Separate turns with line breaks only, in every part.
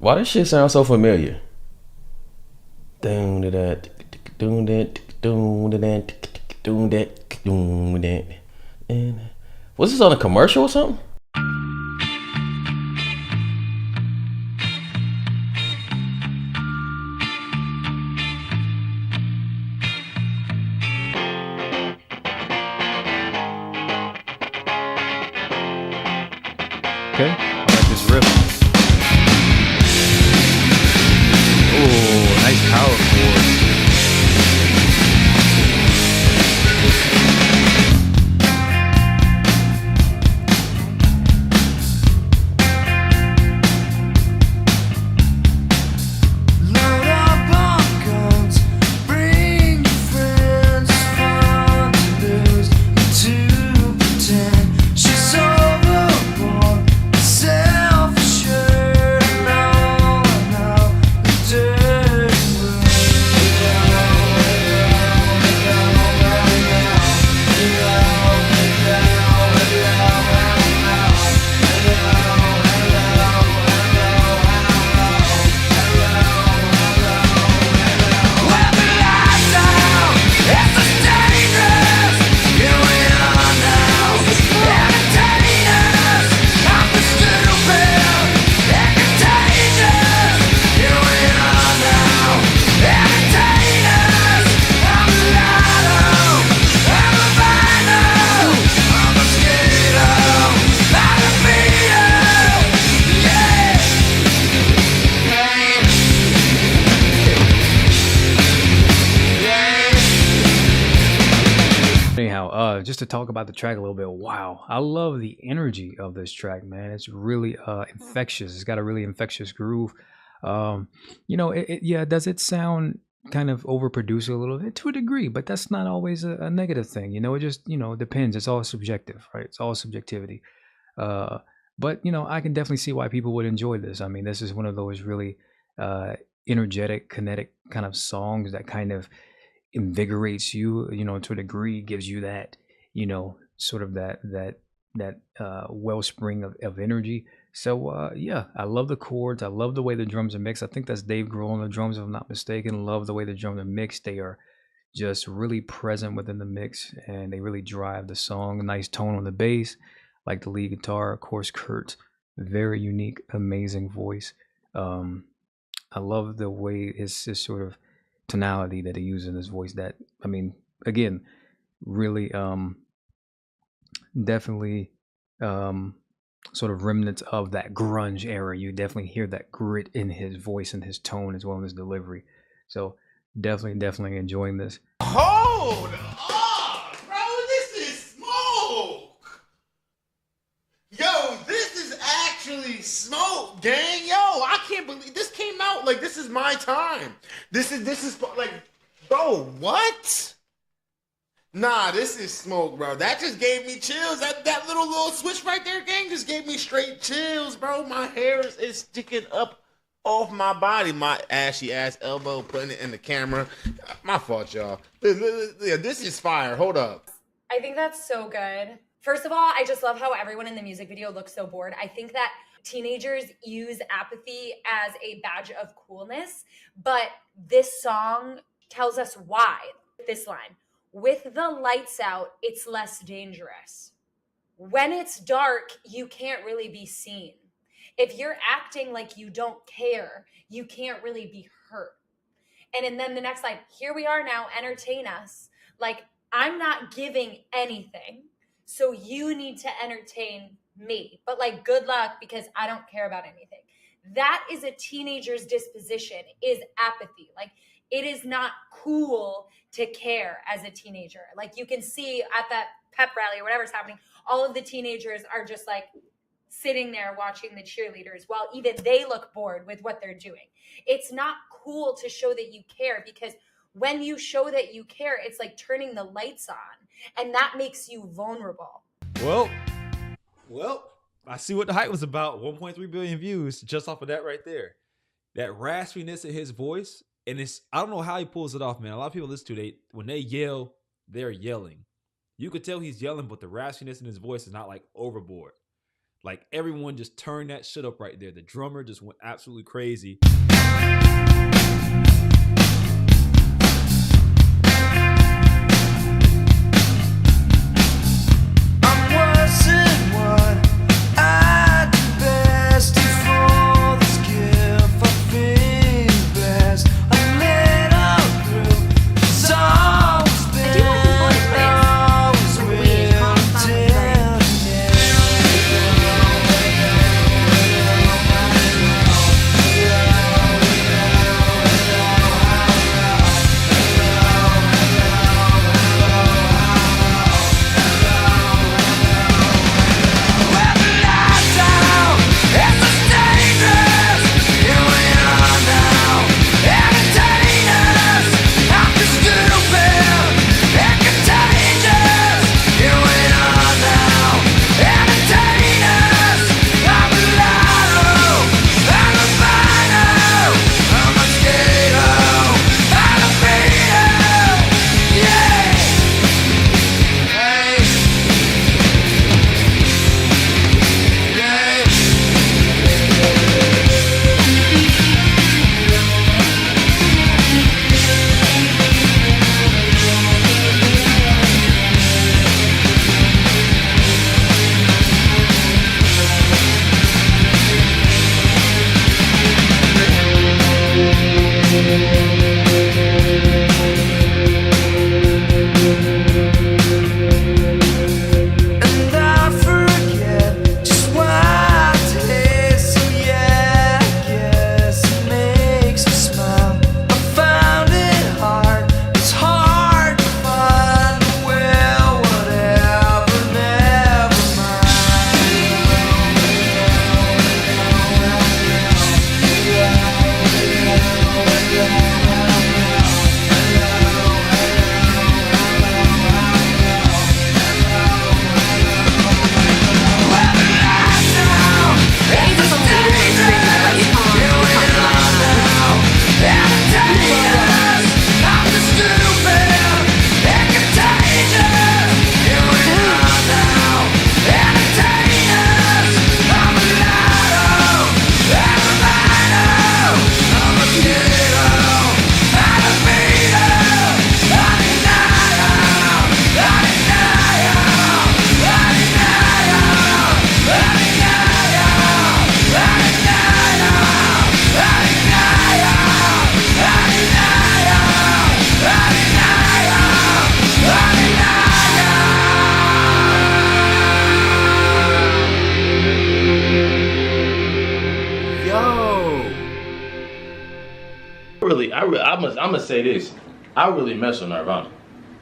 Why does shit sound so familiar? Doom that, doom that, doom that, doom that, doom that. And was this on a commercial or something?
Okay, I like this riff. Oh, nice power chords. Anyhow, just to talk about the track a little bit. Wow, I love the energy of this track, man. It's really infectious. It's got a really infectious groove. Um, yeah, does it sound kind of overproduced a little bit to a degree? But that's not always a negative thing. It just depends. It's all subjective, right? It's all subjectivity. Uh, but I can definitely see why people would enjoy this. I mean, this is one of those really uh, energetic, kinetic kind of songs that kind of invigorates you, to a degree, gives you that, sort of that wellspring of energy. So yeah, I love the chords. I love the way the drums are mixed. I think that's Dave Grohl on the drums, if I'm not mistaken. Love the way the drums are mixed. They are just really present within the mix, and they really drive the song. Nice tone on the bass, like the lead guitar. Of course, Kurt's very unique, amazing voice. Um, I love the way his sort of tonality that he uses in his voice. That, I mean, again, really definitely um sort of remnants of that grunge era. You definitely hear that grit in his voice and his tone as well as his delivery. So definitely enjoying this.
Hold on, bro. This is smoke. Yo, this is actually smoke, gang. Yo, I can't believe this came out. Like, this is my time. This is like, bro, what? Nah, this is smoke, bro. That just gave me chills. That little switch right there, gang, just gave me straight chills, bro. My hair is sticking up off my body. My ashy ass elbow putting it in the camera. My fault, y'all. Yeah, this is fire. Hold up.
I think that's so good. First of all, I just love how everyone in the music video looks so bored. I think that teenagers use apathy as a badge of coolness, but this song tells us why. This line, with the lights out, it's less dangerous. When it's dark, you can't really be seen. If you're acting like you don't care, you can't really be hurt. And then the next line, here we are now, entertain us. Like, I'm not giving anything, so you need to entertain me. But like, good luck, because I don't care about anything. That is a teenager's disposition, is apathy. Like, it is not cool to care as a teenager. Like, you can see at that pep rally or whatever's happening, all of the teenagers are just like sitting there watching the cheerleaders while even they look bored with what they're doing. It's not cool to show that you care, because when you show that you care, it's like turning the lights on, and that makes you vulnerable.
Well, I see what the hype was about. 1.3 billion views just off of that right there. That raspiness in his voice, and I don't know how he pulls it off, man. A lot of people listen to when they yell, they're yelling. You could tell he's yelling, but the raspiness in his voice is not like overboard. Like everyone just turned that shit up right there. The drummer just went absolutely crazy.
I'm gonna say this. I really mess with Nirvana.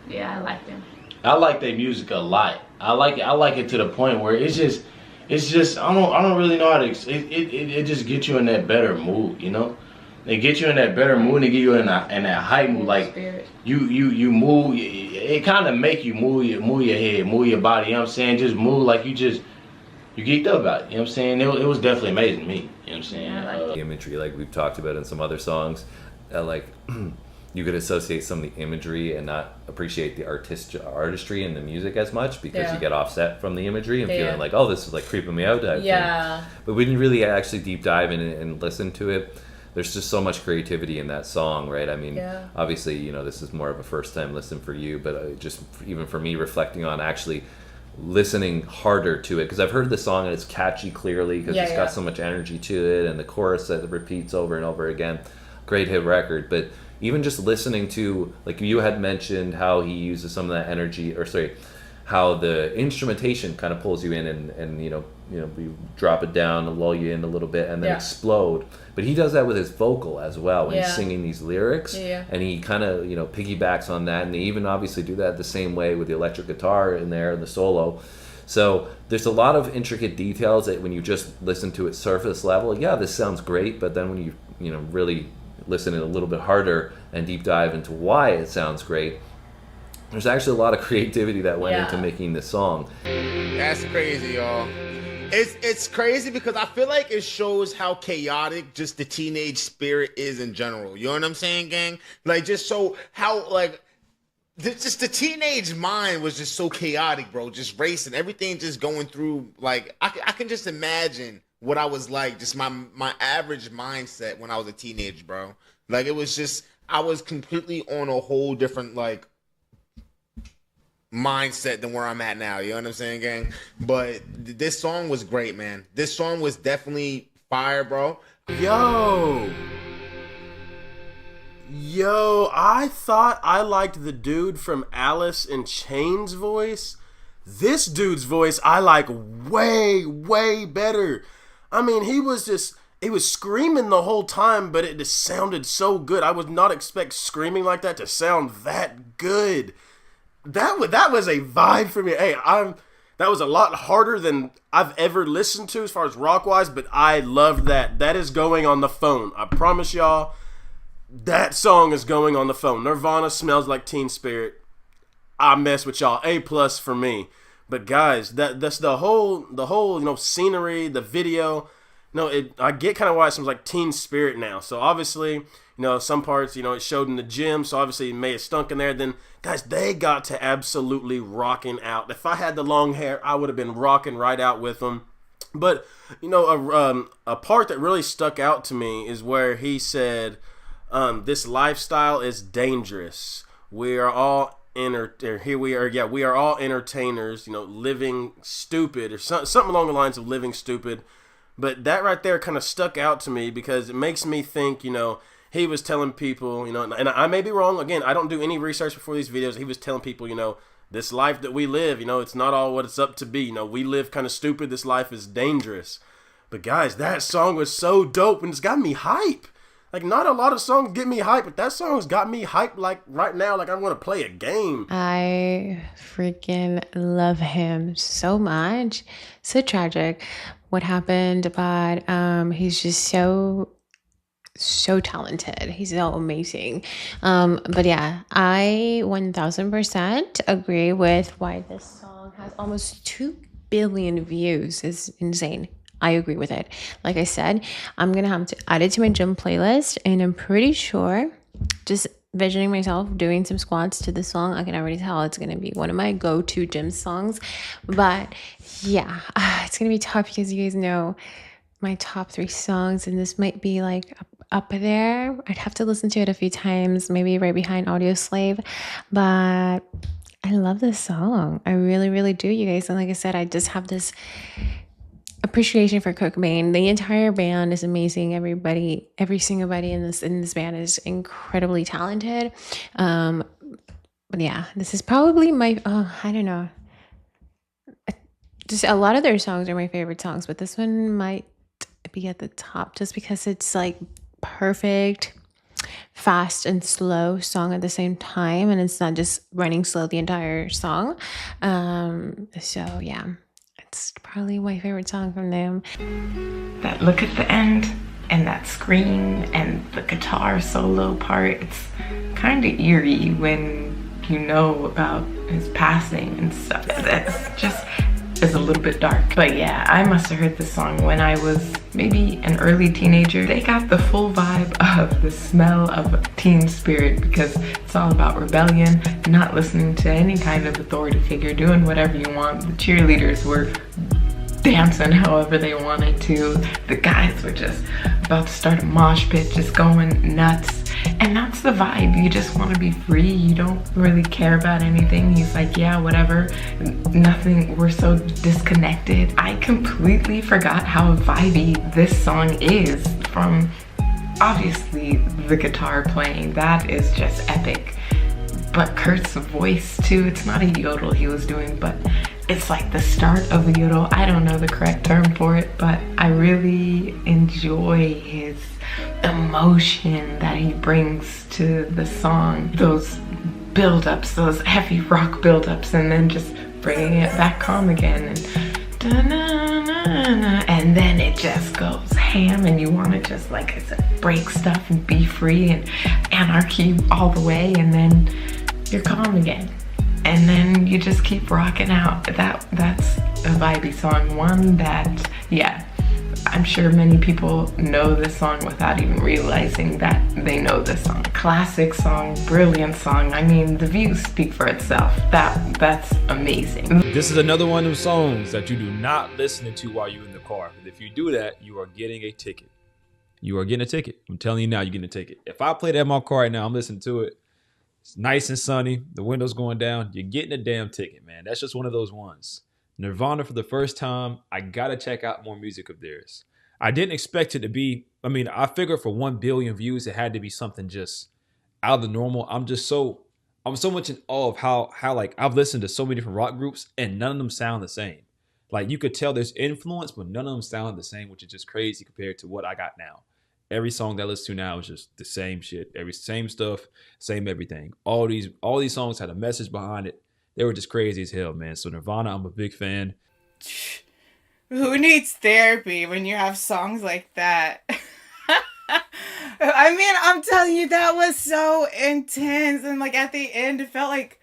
Yeah, I like them.
I like their music a lot. I like it to the point where it's just I don't really know how to it just gets you in that better mood, you know? They get you in that better mood and get you in that high mood, like you move. It kind of make you move your head, move your body. You know what I'm saying? Just move like you geeked up about it. You know what I'm saying? It was definitely amazing to me. You know what I'm saying?
Yeah,
The imagery, like we've talked about in some other songs, like you could associate some of the imagery and not appreciate the artistry in the music as much because you get offset from the imagery and feeling like, oh, this is like creeping me out type thing. But when you really actually deep dive in and listen to it, there's just so much creativity in that song, right? I mean, obviously, you know, this is more of a first time listen for you, but just even for me reflecting on actually listening harder to it, because I've heard the song and it's catchy clearly because it's got so much energy to it, and the chorus that repeats over and over again. Great hit record. But even just listening to, like you had mentioned how he uses some of that energy, or sorry, how the instrumentation kind of pulls you in and you know you drop it down and lull you in a little bit and then explode. But he does that with his vocal as well when he's singing these lyrics, and he kind of piggybacks on that, and they even obviously do that the same way with the electric guitar in there, the solo. So there's a lot of intricate details that when you just listen to it surface level, this sounds great, but then when you really listen it a little bit harder and deep dive into why it sounds great, there's actually a lot of creativity that went into making this song.
That's crazy, y'all. It's crazy because I feel like it shows how chaotic just the teenage spirit is in general. You know what I'm saying, gang? Like, just so how, like, just the teenage mind was just so chaotic, bro. Just racing, everything just going through. Like I can just imagine what I was like, just my average mindset when I was a teenager, bro. Like it was just I was completely on a whole different like mindset than where I'm at now. You know what I'm saying, gang? But this song was great, man. This song was definitely fire, bro.
Yo, I thought I liked the dude from Alice in Chains' voice. This dude's voice I like way, way better. I mean, he was screaming the whole time, but it just sounded so good. I would not expect screaming like that to sound that good. That was a vibe for me. Hey, that was a lot harder than I've ever listened to as far as rock-wise, but I loved that. That is going on the phone. I promise y'all. That song is going on the phone. Nirvana, Smells Like Teen Spirit. I mess with y'all. A+ for me. But guys, that's the whole scenery, the video. I get kind of why it sounds like Teen Spirit now. So obviously, some parts, it showed in the gym. So obviously it may have stunk in there. Then guys, they got to absolutely rocking out. If I had the long hair, I would have been rocking right out with them. But a part that really stuck out to me is where he said, this lifestyle is dangerous. We are all we are all entertainers, living stupid or something along the lines of living stupid. But that right there kind of stuck out to me because it makes me think, he was telling people, and I may be wrong. Again, I don't do any research before these videos. He was telling people, this life that we live, it's not all what it's up to be. We live kind of stupid. This life is dangerous. But guys, that song was so dope and it's got me hype. Like, not a lot of songs get me hype, but that song's got me hype, like, right now, like I want to play a game.
I freaking love him so much. So tragic what happened, but he's just so talented. He's so amazing. But yeah, I 1000% agree with why this song has almost 2 billion views. Is insane. I agree with it. Like I said, I'm going to have to add it to my gym playlist, and I'm pretty sure, just visioning myself doing some squats to this song, I can already tell it's going to be one of my go-to gym songs. But yeah, it's going to be tough because you guys know my top 3 songs, and this might be like up there. I'd have to listen to it a few times, maybe right behind Audio Slave, but I love this song. I really, really do, you guys. And like I said, I just have this appreciation for Kurt Cobain. The entire band is amazing. Every single body in this band is incredibly talented. But yeah, this is probably my I don't know. Just a lot of their songs are my favorite songs, but this one might be at the top just because it's like perfect, fast and slow song at the same time, and it's not just running slow the entire song. So yeah. It's probably my favorite song from them.
That look at the end and that scream and the guitar solo part, it's kind of eerie when you know about his passing and stuff. That's just is a little bit dark. But yeah, I must have heard this song when I was maybe an early teenager. They got the full vibe of the smell of teen spirit because it's all about rebellion, not listening to any kind of authority figure, doing whatever you want. The cheerleaders were dancing however they wanted to. The guys were just about to start a mosh pit, just going nuts. And that's the vibe. You just want to be free. You don't really care about anything. He's like, yeah, whatever. Nothing. We're so disconnected. I completely forgot how vibey this song is, from obviously the guitar playing. That is just epic. But Kurt's voice too. It's not a yodel he was doing, but it's like the start of a yodel. I don't know the correct term for it, but I really enjoy his emotion that he brings to the song. Those build-ups, those heavy rock build-ups, and then just bringing it back calm again. And then it just goes ham, and you want to just, like I said, break stuff and be free and anarchy all the way, and then you're calm again. And then you just keep rocking out. That's a vibey song. One that, yeah, I'm sure many people know this song without even realizing that they know this song. Classic song, brilliant song. I mean, the views speak for itself. That's amazing.
This is another one of those songs that you do not listen to while you're in the car. Because if you do that, you are getting a ticket. You are getting a ticket. I'm telling you now, you're getting a ticket. If I play that in my car right now, I'm listening to it. It's nice and sunny. The window's going down. You're getting a damn ticket, man. That's just one of those ones. Nirvana for the first time. I got to check out more music of theirs. I didn't expect it to be, I figured for 1 billion views, it had to be something just out of the normal. I'm so much in awe of how like I've listened to so many different rock groups and none of them sound the same. Like you could tell there's influence, but none of them sound the same, which is just crazy compared to what I got now. Every song that I listen to now is just the same shit. Same stuff, same everything. All these songs had a message behind it. They were just crazy as hell, man. So Nirvana, I'm a big fan.
Who needs therapy when you have songs like that? I mean, I'm telling you, that was so intense. And like at the end, it felt like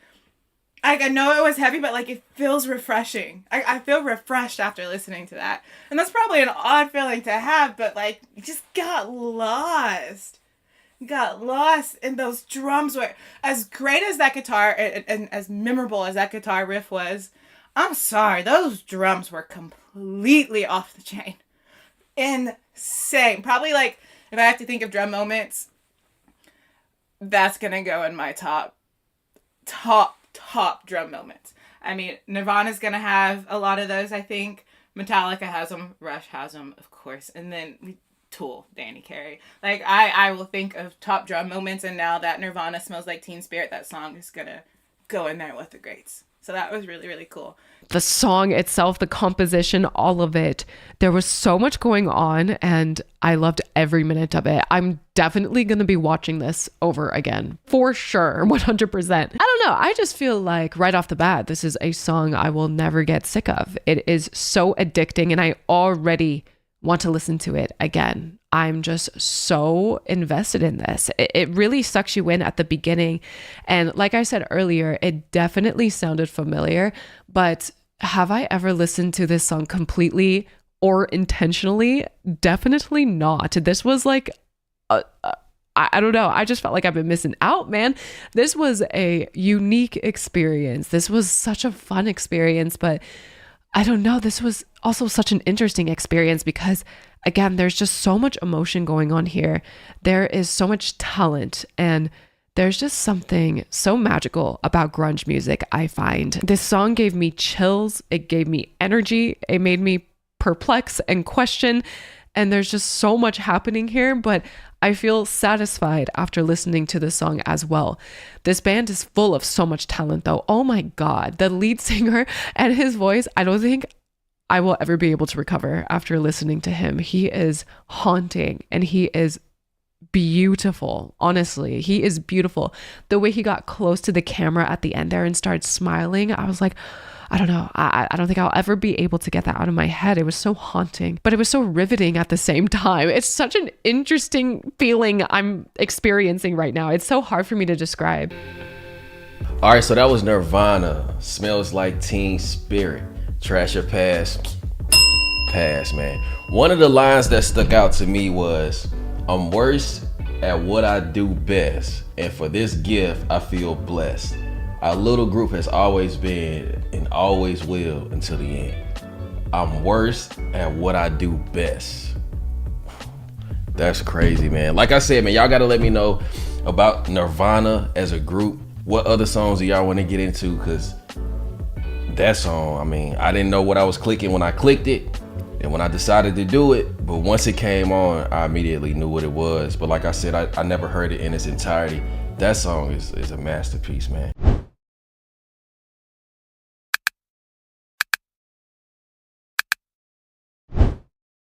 I know it was heavy, but like it feels refreshing. I feel refreshed after listening to that. And that's probably an odd feeling to have, but like you just got lost. Got lost in those drums. Were as great as that guitar and as memorable as that guitar riff was, I'm sorry, those drums were completely off the chain. Insane. Probably like, if I have to think of drum moments, that's gonna go in my top drum moments. I mean, Nirvana's gonna have a lot of those, I think. Metallica has them, Rush has them, of course, and then Tool, Danny Carey. Like, I will think of top drum moments, and now that Nirvana Smells Like Teen Spirit, that song is gonna go in there with the greats. So that was really, really cool.
The song itself, the composition, all of it. There was so much going on and I loved every minute of it. I'm definitely going to be watching this over again. For sure. 100%. I don't know. I just feel like right off the bat, this is a song I will never get sick of. It is so addicting and I already want to listen to it again. I'm just so invested in this. It really sucks you in at the beginning. And like I said earlier, it definitely sounded familiar, but have I ever listened to this song completely or intentionally? Definitely not. This was like, I don't know. I just felt like I've been missing out, man. This was a unique experience. This was such a fun experience, but I don't know. This was also such an interesting experience because, again, there's just so much emotion going on here. There is so much talent and there's just something so magical about grunge music, I find. This song gave me chills. It gave me energy. It made me perplex and question. And there's just so much happening here, but I feel satisfied after listening to the song as well. This band is full of so much talent though. Oh my God, the lead singer and his voice, I don't think I will ever be able to recover after listening to him. He is haunting and he is beautiful. Honestly, he is beautiful. The way he got close to the camera at the end there and started smiling, I was like, I don't know. I don't think I'll ever be able to get that out of my head. It was so haunting, but it was so riveting at the same time. It's such an interesting feeling I'm experiencing right now. It's so hard for me to describe.
All right, so that was Nirvana. Smells Like Teen Spirit. Trash Your Past. Pass, man. One of the lines that stuck out to me was, I'm worse at what I do best, and for this gift, I feel blessed. Our little group has always been and always will until the end. I'm worse at what I do best. That's crazy, man. Like I said, man, y'all gotta let me know about Nirvana as a group. What other songs do y'all want to get into? Because that song, I mean, I didn't know what I was clicking when I clicked it and when I decided to do it. But once it came on, I immediately knew what it was. But like I said, I never heard it in its entirety. That song is a masterpiece, man.